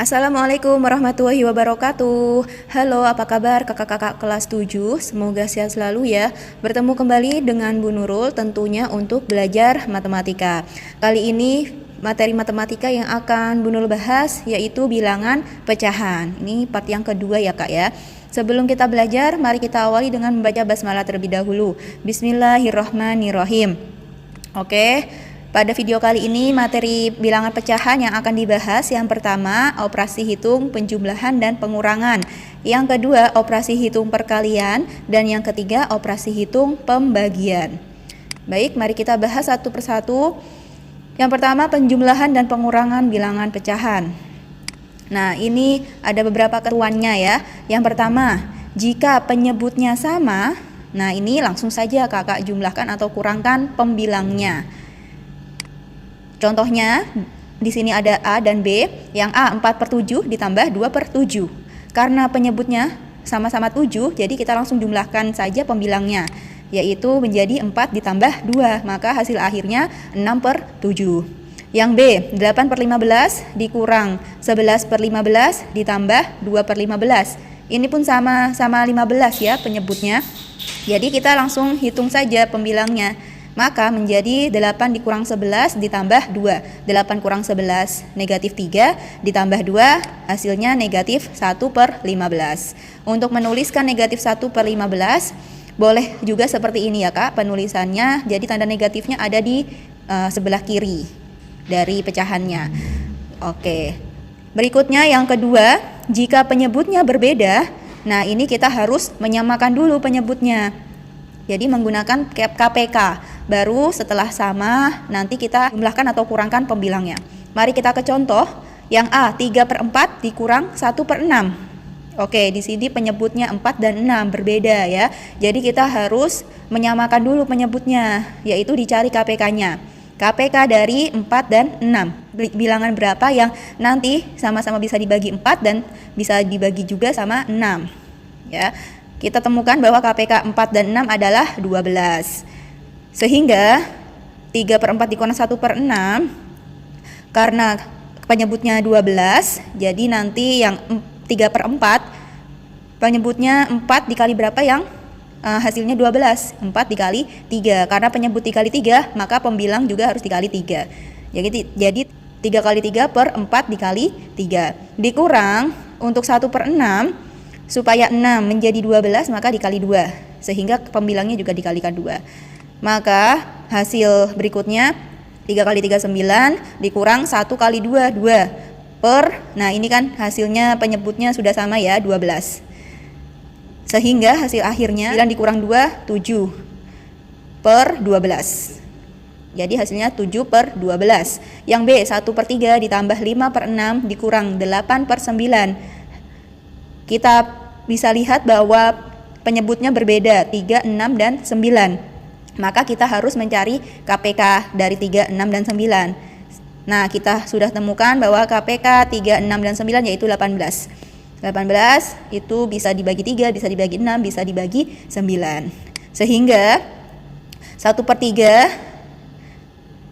Assalamualaikum warahmatullahi wabarakatuh. Halo, apa kabar kakak-kakak kelas 7? Semoga sehat selalu ya. Bertemu kembali dengan Bu Nurul tentunya untuk belajar matematika. Kali ini materi matematika yang akan Bu Nurul bahas yaitu bilangan pecahan. Ini part yang kedua ya kak ya. Sebelum kita belajar, mari kita awali dengan membaca basmalah terlebih dahulu. Bismillahirrahmanirrahim. Oke. Pada video kali ini materi bilangan pecahan yang akan dibahas yang pertama operasi hitung penjumlahan dan pengurangan, yang kedua operasi hitung perkalian, dan yang ketiga operasi hitung pembagian. Baik, mari kita bahas satu persatu. Yang pertama penjumlahan dan pengurangan bilangan pecahan. Nah, ini ada beberapa ketentuannya ya. Yang pertama, jika penyebutnya sama, nah ini langsung saja kakak jumlahkan atau kurangkan pembilangnya. Contohnya, di sini ada A dan B, yang A 4/7 ditambah 2/7. Karena penyebutnya sama-sama 7, jadi kita langsung jumlahkan saja pembilangnya, yaitu menjadi 4 ditambah 2, maka hasil akhirnya 6/7. Yang B, 8/15 dikurang 11/15 ditambah 2/15. Ini pun sama-sama 15 ya penyebutnya, jadi kita langsung hitung saja pembilangnya. Maka menjadi 8 dikurang 11 ditambah 2. 8 kurang 11 negatif 3 ditambah 2 hasilnya negatif 1/15. Untuk menuliskan negatif 1/15 boleh juga seperti ini ya kak penulisannya. Jadi tanda negatifnya ada di sebelah kiri dari pecahannya. Oke. Berikutnya yang kedua, jika penyebutnya berbeda, nah ini kita harus menyamakan dulu penyebutnya. Jadi menggunakan KPK. Baru setelah sama nanti kita jumlahkan atau kurangkan pembilangnya. Mari kita ke contoh. Yang A 3/4 dikurang 1/6. Oke, di sini penyebutnya 4 dan 6 berbeda ya. Jadi kita harus menyamakan dulu penyebutnya, yaitu dicari KPK-nya. KPK dari 4 dan 6. Bilangan berapa yang nanti sama-sama bisa dibagi 4 dan bisa dibagi juga sama 6. Ya. Kita temukan bahwa KPK 4 dan 6 adalah 12. Sehingga 3/4 dikurang 1/6, karena penyebutnya 12, jadi nanti yang 3/4 penyebutnya 4 dikali berapa yang hasilnya 12. 4 dikali 3, karena penyebut dikali 3 maka pembilang juga harus dikali 3. Jadi 3 kali 3 per 4 dikali 3. Dikurang untuk 1/6, supaya 6 menjadi 12 maka dikali 2, sehingga pembilangnya juga dikalikan 2. Maka hasil berikutnya 3 kali 3 9 dikurang 1 kali 2 2 per, nah ini kan hasilnya penyebutnya sudah sama ya 12. Sehingga hasil akhirnya 9 dikurang 2 7 per 12. Jadi hasilnya 7/12. Yang B 1/3 ditambah 5/6 dikurang 8/9. Kita bisa lihat bahwa penyebutnya berbeda 3, 6, dan 9. Maka kita harus mencari KPK dari 3, 6, dan 9. Nah, kita sudah temukan bahwa KPK 3, 6, dan 9 yaitu 18. 18 itu bisa dibagi 3, bisa dibagi 6, bisa dibagi 9. Sehingga 1/3.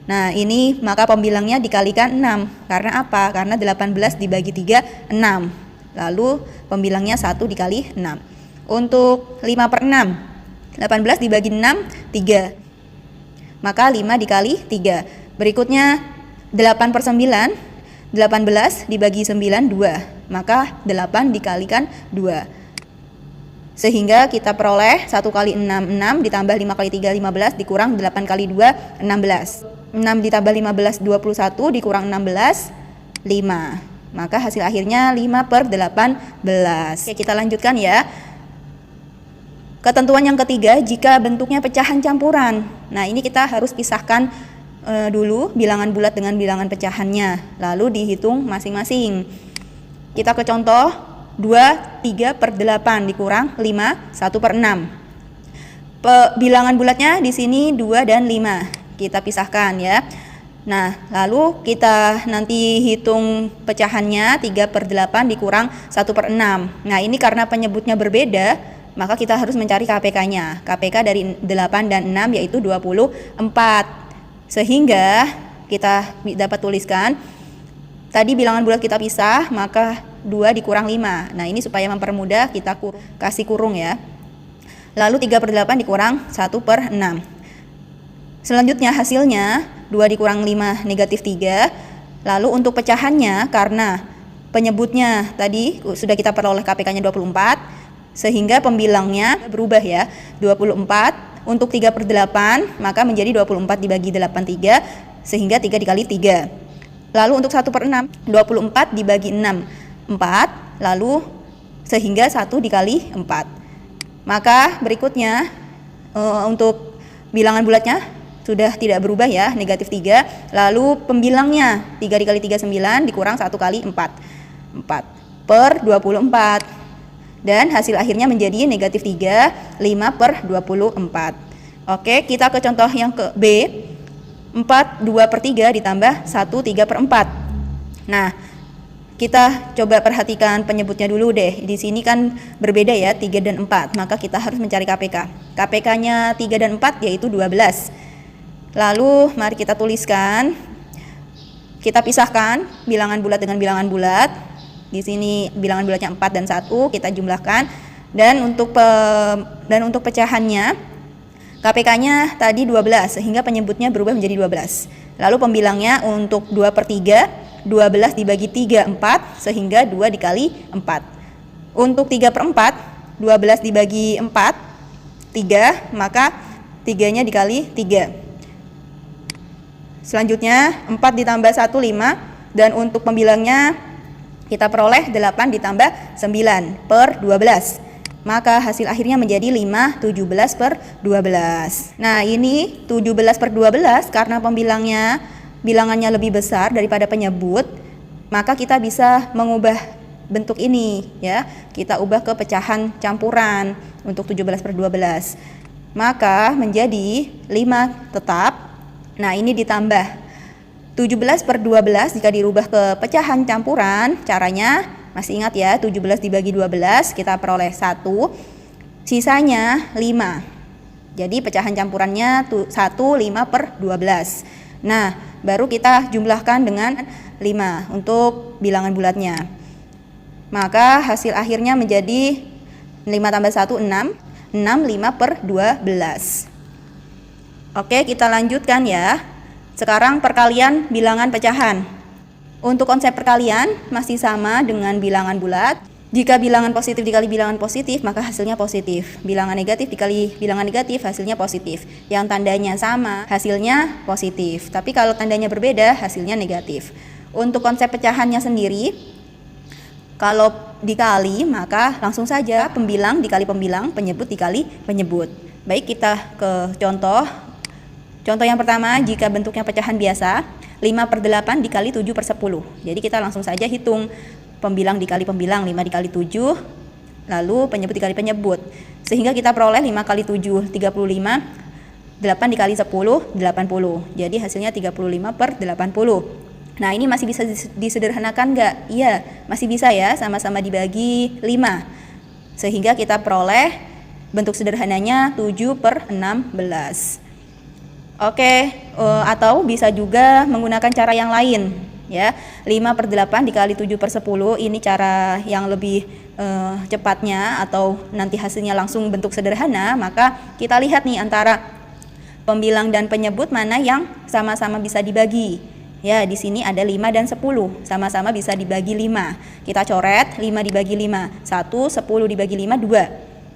Nah, ini maka pembilangnya dikalikan 6. Karena apa? Karena 18 dibagi 3, 6. Lalu pembilangnya 1 dikali 6. Untuk 5/6, 18 dibagi 6, 3. Maka 5 dikali 3. Berikutnya 8/9, 18 dibagi 9, 2. Maka 8 dikalikan 2. Sehingga kita peroleh 1 kali 6, 6 ditambah 5 kali 3, 15 dikurang 8 kali 2, 16. 6 ditambah 15, 21 dikurang 16, 5. Maka hasil akhirnya 5/18. Oke, kita lanjutkan ya. Ketentuan yang ketiga, jika bentuknya pecahan campuran. Nah, ini kita harus pisahkan dulu bilangan bulat dengan bilangan pecahannya, lalu dihitung masing-masing. Kita ke contoh 2, 3/8 dikurang 5, 1/6. Bilangan bulatnya di sini 2 dan 5. Kita pisahkan ya. Nah, lalu kita nanti hitung pecahannya 3/8 dikurang 1/6. Nah, ini karena penyebutnya berbeda, maka kita harus mencari KPK-nya. KPK dari 8 dan 6 yaitu 24. Sehingga kita dapat tuliskan tadi bilangan bulat kita pisah, maka 2 dikurang 5. Nah, ini supaya mempermudah kita kasih kurung ya. Lalu 3/8 dikurang 1/6. Selanjutnya hasilnya 2 dikurang 5 negatif 3. Lalu untuk pecahannya, karena penyebutnya tadi sudah kita peroleh KPK-nya 24, sehingga pembilangnya berubah ya, 24. Untuk 3/8 maka menjadi 24 dibagi 83, sehingga 3 dikali 3. Lalu untuk 1/6, 24 dibagi 6, 4, lalu sehingga 1 dikali 4. Maka berikutnya untuk bilangan bulatnya sudah tidak berubah ya, negatif 3. Lalu pembilangnya 3 dikali 3 9 dikurang 1 kali 4, 4/24. Dan hasil akhirnya menjadi negatif 3, 5/24. Oke, kita ke contoh yang ke B. 4 2/3 ditambah 1 3/4. Nah, kita coba perhatikan penyebutnya dulu deh. Di sini kan berbeda ya, 3 dan 4. Maka kita harus mencari KPK. KPK-nya 3 dan 4 yaitu 12. Lalu mari kita tuliskan. Kita pisahkan bilangan bulat dengan bilangan bulat. Di sini bilangan bulatnya 4 dan 1 kita jumlahkan. Dan untuk pecahannya KPK-nya tadi 12, sehingga penyebutnya berubah menjadi 12. Lalu pembilangnya untuk 2/3, 12 dibagi 3, 4, sehingga 2 dikali 4. Untuk 3/4, 12 dibagi 4, 3, maka 3-nya dikali 3. Selanjutnya 4 ditambah 1, 5, dan untuk pembilangnya kita peroleh 8 ditambah 9/12. Maka hasil akhirnya menjadi 5 17/12. Nah, ini 17/12 karena bilangannya lebih besar daripada penyebut, maka kita bisa mengubah bentuk ini ya. Kita ubah ke pecahan campuran untuk 17/12. Maka menjadi 5 tetap. Nah, ini ditambah 17/12 jika dirubah ke pecahan campuran. Caranya masih ingat ya, 17 dibagi 12 kita peroleh 1, sisanya 5. Jadi pecahan campurannya 1 5/12. Nah, baru kita jumlahkan dengan 5 untuk bilangan bulatnya. Maka hasil akhirnya menjadi 5 tambah 1 6, 6 5/12. Oke, kita lanjutkan ya. Sekarang perkalian bilangan pecahan. Untuk konsep perkalian masih sama dengan bilangan bulat. Jika bilangan positif dikali bilangan positif, maka hasilnya positif. Bilangan negatif dikali bilangan negatif, hasilnya positif. Yang tandanya sama, hasilnya positif. Tapi kalau tandanya berbeda, hasilnya negatif. Untuk konsep pecahannya sendiri, kalau dikali, maka langsung saja pembilang dikali pembilang, penyebut dikali penyebut. Baik, kita ke contoh. Contoh yang pertama, jika bentuknya pecahan biasa, 5/8 dikali 7/10. Jadi kita langsung saja hitung pembilang dikali pembilang, 5 dikali 7, lalu penyebut dikali penyebut. Sehingga kita peroleh 5 kali 7, 35, 8 dikali 10, 80. Jadi hasilnya 35/80. Nah, ini masih bisa disederhanakan nggak? Iya, masih bisa ya, sama-sama dibagi 5. Sehingga kita peroleh bentuk sederhananya 7/16. Oke, atau bisa juga menggunakan cara yang lain ya. 5/8 dikali 7/10, ini cara yang lebih cepatnya, atau nanti hasilnya langsung bentuk sederhana. Maka kita lihat nih antara pembilang dan penyebut mana yang sama-sama bisa dibagi. Ya, di sini ada 5 dan 10, sama-sama bisa dibagi 5. Kita coret 5 dibagi 5, 1, 10 dibagi 5, 2.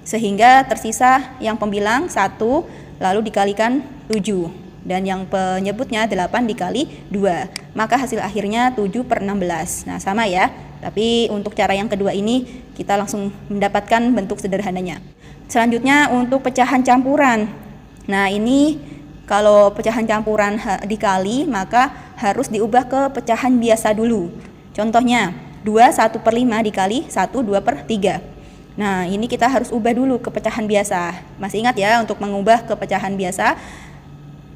Sehingga tersisa yang pembilang 1, lalu dikalikan 7, dan yang penyebutnya 8 dikali 2. Maka hasil akhirnya 7/16. Nah, sama ya. Tapi untuk cara yang kedua ini kita langsung mendapatkan bentuk sederhananya. Selanjutnya untuk pecahan campuran. Nah, ini kalau pecahan campuran dikali, maka harus diubah ke pecahan biasa dulu. Contohnya 2 1/5 dikali 1 2/3. Nah, ini kita harus ubah dulu ke pecahan biasa. Masih ingat ya, untuk mengubah ke pecahan biasa,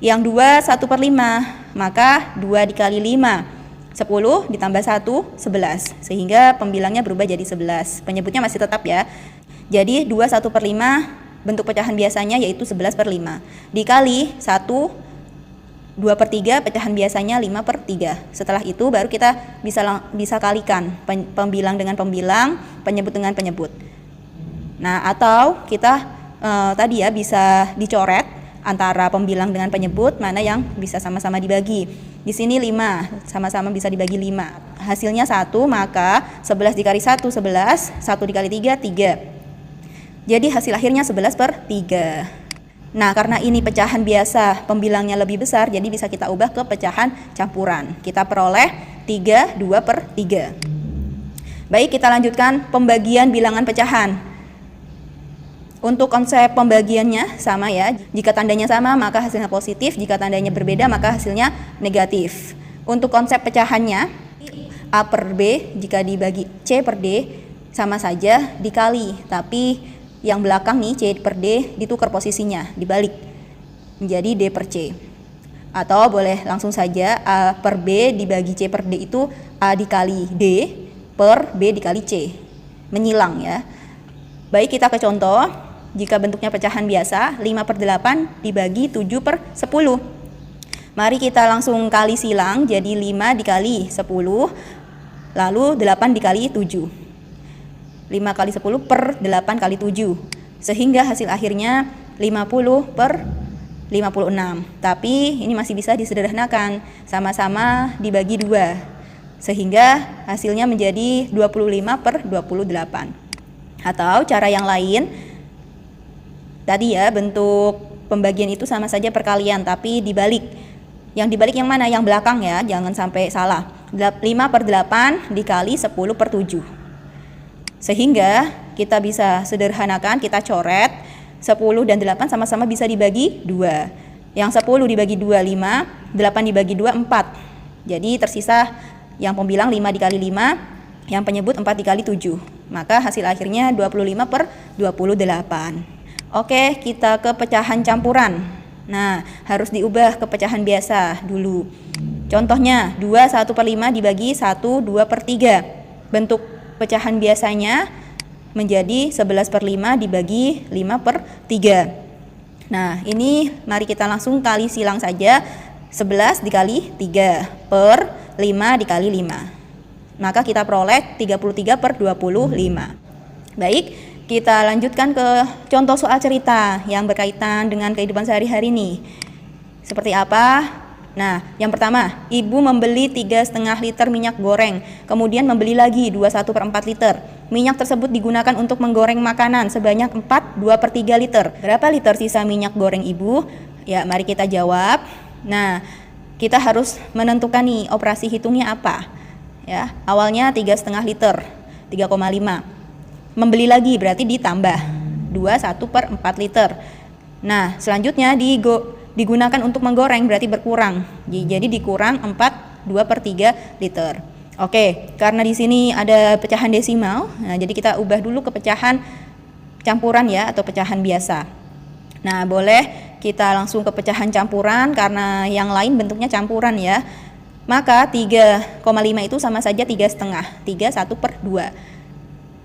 yang 2 1/5, maka 2 dikali 5, 10 ditambah 1, 11. Sehingga pembilangnya berubah jadi 11. Penyebutnya masih tetap ya. Jadi 2 1/5 bentuk pecahan biasanya yaitu 11/5. Dikali 1 2/3, pecahan biasanya 5/3. Setelah itu baru kita bisa kalikan pembilang dengan pembilang, penyebut dengan penyebut. Nah, atau kita tadi ya bisa dicoret antara pembilang dengan penyebut mana yang bisa sama-sama dibagi. Di sini 5, sama-sama bisa dibagi 5. Hasilnya 1, maka 11 dikali 1, 11. 1 dikali 3, 3. Jadi hasil akhirnya 11/3. Nah, karena ini pecahan biasa, pembilangnya lebih besar, jadi bisa kita ubah ke pecahan campuran. Kita peroleh 3, 2/3. Baik, kita lanjutkan pembagian bilangan pecahan. Untuk konsep pembagiannya sama ya. Jika tandanya sama, maka hasilnya positif. Jika tandanya berbeda, maka hasilnya negatif. Untuk konsep pecahannya, A per B jika dibagi C per D sama saja dikali, tapi yang belakang nih C per D ditukar posisinya, dibalik menjadi D per C. Atau boleh langsung saja A per B dibagi C per D itu A dikali D per B dikali C, menyilang ya. Baik, kita ke contoh. Jika bentuknya pecahan biasa, 5/8 dibagi 7/10. Mari kita langsung kali silang, jadi 5 dikali 10, lalu 8 dikali 7. 5 kali 10 per 8 kali 7, sehingga hasil akhirnya 50/56. Tapi ini masih bisa disederhanakan, sama-sama dibagi 2, sehingga hasilnya menjadi 25/28. Atau cara yang lain, tadi ya bentuk pembagian itu sama saja perkalian, tapi dibalik. Yang dibalik yang mana? Yang belakang ya, jangan sampai salah. 5/8 dikali 10/7. Sehingga kita bisa sederhanakan, kita coret 10 dan 8 sama-sama bisa dibagi 2. Yang 10 dibagi 2, 5, 8 dibagi 2, 4. Jadi tersisa yang pembilang 5 dikali 5, yang penyebut 4 dikali 7. Maka hasil akhirnya 25/28. Oke, kita ke pecahan campuran. Nah, harus diubah ke pecahan biasa dulu. Contohnya, 2 1/5 dibagi 1 2/3. Bentuk pecahan biasanya menjadi 11/5 dibagi 5/3. Nah, ini mari kita langsung kali silang saja. 11 dikali 3 per 5 dikali 5. Maka kita peroleh 33/25. Baik, kita lanjutkan ke contoh soal cerita yang berkaitan dengan kehidupan sehari-hari nih. Seperti apa? Nah, yang pertama, ibu membeli 3,5 liter minyak goreng, kemudian membeli lagi 21/4 liter. Minyak tersebut digunakan untuk menggoreng makanan sebanyak 2/3 liter. Berapa liter sisa minyak goreng ibu? Ya, mari kita jawab. Nah, kita harus menentukan nih operasi hitungnya apa. Ya, awalnya 3,5 liter, 3,5. Membeli lagi berarti ditambah 21/4 liter. Nah, selanjutnya digunakan untuk menggoreng berarti berkurang. Jadi dikurang 2/3 liter. Oke, karena di sini ada pecahan desimal, nah jadi kita ubah dulu ke pecahan campuran ya atau pecahan biasa. Nah, boleh kita langsung ke pecahan campuran karena yang lain bentuknya campuran ya. Maka 3,5 itu sama saja 3,5. 3 1/2.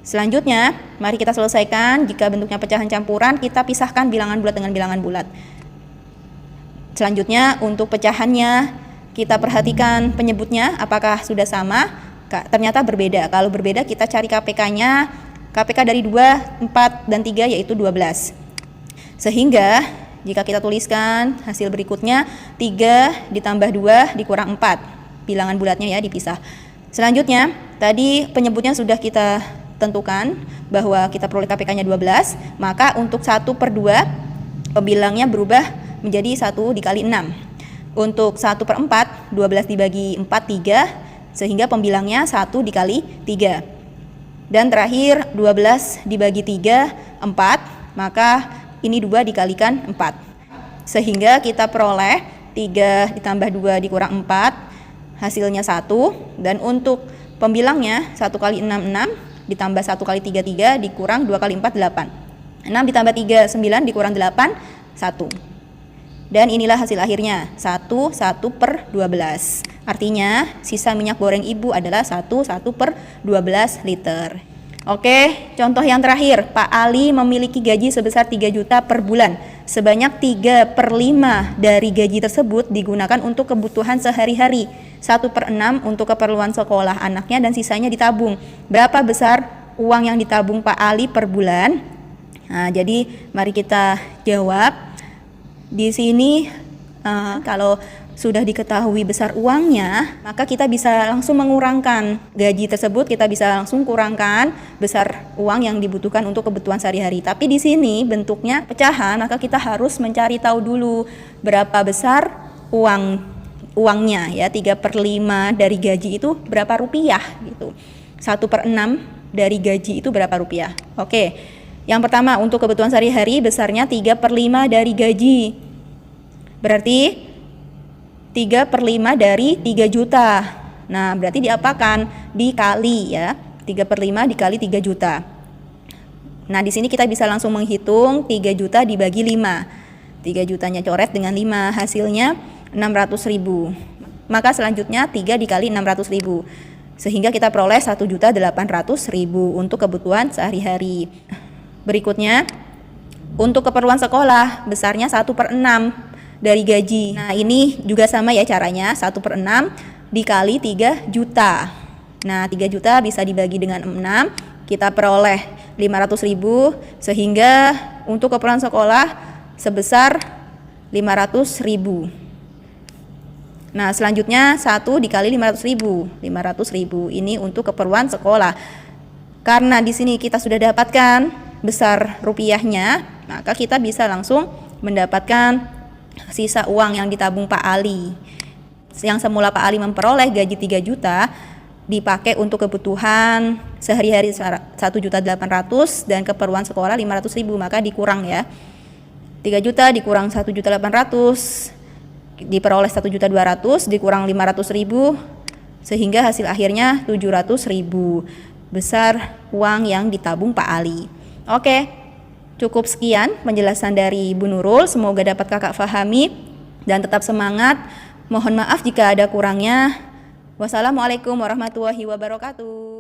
Selanjutnya, mari kita selesaikan. Jika bentuknya pecahan campuran, kita pisahkan bilangan bulat dengan bilangan bulat. Selanjutnya, untuk pecahannya, kita perhatikan penyebutnya apakah sudah sama. Ternyata berbeda. Kalau berbeda, kita cari KPK-nya. KPK dari 2, 4, dan 3 yaitu 12. Sehingga, jika kita tuliskan hasil berikutnya, 3 ditambah 2 dikurang 4. Bilangan bulatnya ya dipisah. Selanjutnya, tadi penyebutnya sudah kita tentukan bahwa kita peroleh KPK-nya 12, maka untuk 1/2 pembilangnya berubah menjadi 1 dikali 6. Untuk 1/4, 12 dibagi 4, 3, sehingga pembilangnya 1 dikali 3. Dan terakhir 12 dibagi 3, 4, maka ini 2 dikalikan 4. Sehingga kita peroleh 3 ditambah 2 dikurang 4, hasilnya 1. Dan untuk pembilangnya 1 kali 6, 6, ditambah 1 kali 3, 3, dikurang 2 kali 4, 8. 6 ditambah 3, 9, dikurang 8, 1. Dan inilah hasil akhirnya 1/12. Artinya sisa minyak goreng ibu adalah 1/12 liter. Oke, contoh yang terakhir, Pak Ali memiliki gaji sebesar 3 juta per bulan. sebanyak 3/5 dari gaji tersebut digunakan untuk kebutuhan sehari-hari, 1/6 untuk keperluan sekolah anaknya dan sisanya ditabung. Berapa besar uang yang ditabung Pak Ali per bulan? Nah, jadi mari kita jawab. Di sini kalau sudah diketahui besar uangnya, maka kita bisa langsung mengurangkan gaji tersebut, kita bisa langsung kurangkan besar uang yang dibutuhkan untuk kebutuhan sehari-hari. Tapi di sini bentuknya pecahan, maka kita harus mencari tahu dulu berapa besar uangnya ya. 3/5 dari gaji itu berapa rupiah gitu. 1/6 dari gaji itu berapa rupiah. Oke. Yang pertama, untuk kebutuhan sehari-hari besarnya 3/5 dari gaji. Berarti 3/5 dari 3 juta. Nah, berarti diapakan? Dikali ya. 3/5 dikali 3 juta. Nah, di sini kita bisa langsung menghitung 3 juta dibagi 5. 3 jutanya coret dengan 5, hasilnya 600.000. Maka selanjutnya 3 dikali 600.000. Sehingga kita peroleh 1.800.000 untuk kebutuhan sehari-hari. Berikutnya, untuk keperluan sekolah besarnya 1/6 dari gaji. Nah, ini juga sama ya caranya, 1/6 dikali 3 juta. Nah, 3 juta bisa dibagi dengan 6, kita peroleh 500.000, sehingga untuk keperluan sekolah sebesar 500.000. Nah, selanjutnya 1 dikali 500.000. 500.000 ini untuk keperluan sekolah. Karena di sini kita sudah dapatkan besar rupiahnya, maka kita bisa langsung mendapatkan sisa uang yang ditabung Pak Ali. Yang semula Pak Ali memperoleh gaji 3 juta dipakai untuk kebutuhan sehari-hari 1.800.000 dan keperluan sekolah 500.000, maka dikurang ya. 3 juta dikurang 1.800.000 diperoleh 1.200.000 dikurang 500.000 sehingga hasil akhirnya 700.000 besar uang yang ditabung Pak Ali. Oke, cukup sekian penjelasan dari Bu Nurul, semoga dapat kakak fahami dan tetap semangat. Mohon maaf jika ada kurangnya. Wassalamualaikum warahmatullahi wabarakatuh.